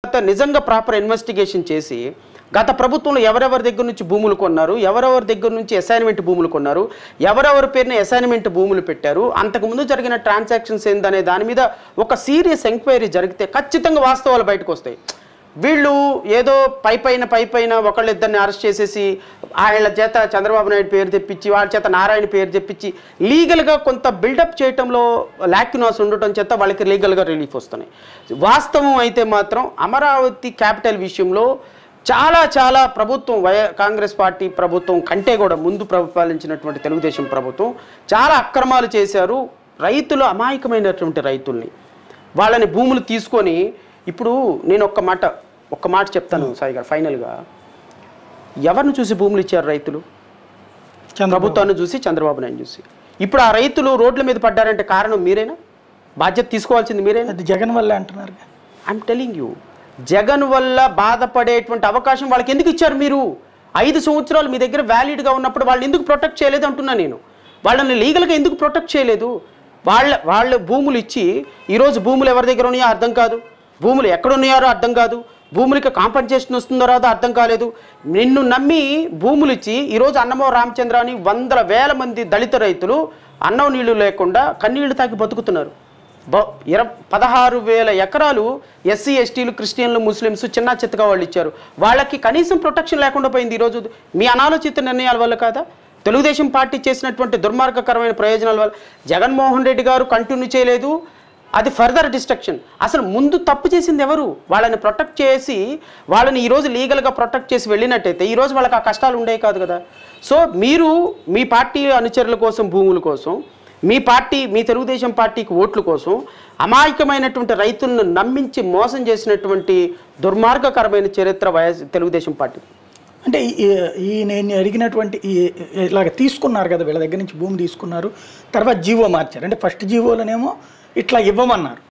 నిజంగా proper investigation చేసి గత ప్రభుత్వంలో ఎవరెవరి దగ్గర నుంచి భూములు కొన్నారు, ఎవరెవరి దగ్గర నుంచి అసైన్మెంట్ భూములు కొన్నారు, ఎవరెవరి పేరున అసైన్మెంట్ భూములు పెట్టారు, అంతకుముందు జరిగిన ట్రాన్సాక్షన్స్ ఏందనే దాని మీద ఒక సీరియస్ ఎంక్వైరీ జరిగితే ఖచ్చితంగా వాస్తవాలు బయటకు వస్తాయి. వీళ్ళు ఏదో పైపైన ఒకళ్ళిద్దరిని అరెస్ట్ చేసేసి వాళ్ళ చేత చంద్రబాబు నాయుడు పేరు తెప్పించి వాళ్ళ చేత నారాయణ పేరు తెప్పించి లీగల్గా కొంత బిల్డప్ చేయటంలో లాక్యునాస్ ఉండటం చేత వాళ్ళకి లీగల్గా రిలీఫ్ వస్తున్నాయి. వాస్తవం అయితే మాత్రం అమరావతి క్యాపిటల్ విషయంలో చాలా ప్రభుత్వం కాంగ్రెస్ పార్టీ ప్రభుత్వం కంటే కూడా ముందు పరిపాలించినటువంటి తెలుగుదేశం ప్రభుత్వం చాలా అక్రమాలు చేశారు. రైతులు అమాయకమైనటువంటి రైతుల్ని వాళ్ళని భూములు తీసుకొని ఇప్పుడు నేను ఒక్క మాట చెప్తాను సాయి గారు. ఫైనల్గా ఎవరిని చూసి భూములు ఇచ్చారు రైతులు? ప్రభుత్వాన్ని చూసి, చంద్రబాబు నాయుడు చూసి. ఇప్పుడు ఆ రైతులు రోడ్ల మీద పడ్డారంటే కారణం మీరేనా? బాధ్యత తీసుకోవాల్సింది మీరేనా? అది జగన్ వల్ల అంటున్నారు. ఐఎమ్ టెలింగ్ యూ, జగన్ వల్ల బాధపడేటువంటి అవకాశం వాళ్ళకి ఎందుకు ఇచ్చారు? మీరు 5 సంవత్సరాలు మీ దగ్గర వ్యాలిడ్గా ఉన్నప్పుడు వాళ్ళని ఎందుకు ప్రొటెక్ట్ చేయలేదు అంటున్నా నేను. వాళ్ళని లీగల్గా ఎందుకు ప్రొటెక్ట్ చేయలేదు? వాళ్ళ భూములు ఇచ్చి ఈరోజు భూములు ఎవరి దగ్గర ఉన్నాయో అర్థం కాదు, భూములు ఎక్కడున్నాయారో అర్థం కాదు, భూములకి కాంపన్సేషన్ వస్తుందో రాదో అర్థం కాలేదు. నిన్ను నమ్మి భూములు ఇచ్చి ఈరోజు అన్నమో రామచంద్ర అని 100,000 మంది దళిత రైతులు అన్నం నీళ్లు లేకుండా కన్నీళ్లు తాకి బతుకుతున్నారు. 16,000 ఎకరాలు ఎస్సీ ఎస్టీలు క్రిస్టియన్లు ముస్లిమ్స్ చిన్న చిత్తగా వాళ్ళు ఇచ్చారు. వాళ్ళకి కనీసం ప్రొటెక్షన్ లేకుండా పోయింది. ఈరోజు మీ అనాలోచిత నిర్ణయాల వల్ల కాదా? తెలుగుదేశం పార్టీ చేసినటువంటి దుర్మార్గకరమైన ప్రయోజనాల వల్ల జగన్మోహన్ రెడ్డి గారు కంటిన్యూ చేయలేదు. అది ఫర్దర్ డిస్ట్రక్షన్. అసలు ముందు తప్పు చేసింది ఎవరు? వాళ్ళని ప్రొటెక్ట్ చేసి వాళ్ళని ఈరోజు లీగల్గా ప్రొటెక్ట్ చేసి వెళ్ళినట్టయితే ఈరోజు వాళ్ళకి ఆ కష్టాలు ఉండేవి కాదు కదా. సో మీరు మీ పార్టీ అనుచరుల కోసం, భూముల కోసం, మీ తెలుగుదేశం పార్టీకి ఓట్ల కోసం అమాయకమైనటువంటి రైతులను నమ్మించి మోసం చేసినటువంటి దుర్మార్గకరమైన చరిత్ర తెలుగుదేశం పార్టీ. అంటే నేను అడిగినటువంటి ఇలాగ తీసుకున్నారు కదా, వీళ్ళ దగ్గర నుంచి భూమి తీసుకున్నారు, తర్వాత జీవో మార్చారు. అంటే ఫస్ట్ జీవోలోనేమో ఇట్లా ఇవ్వమన్నారు.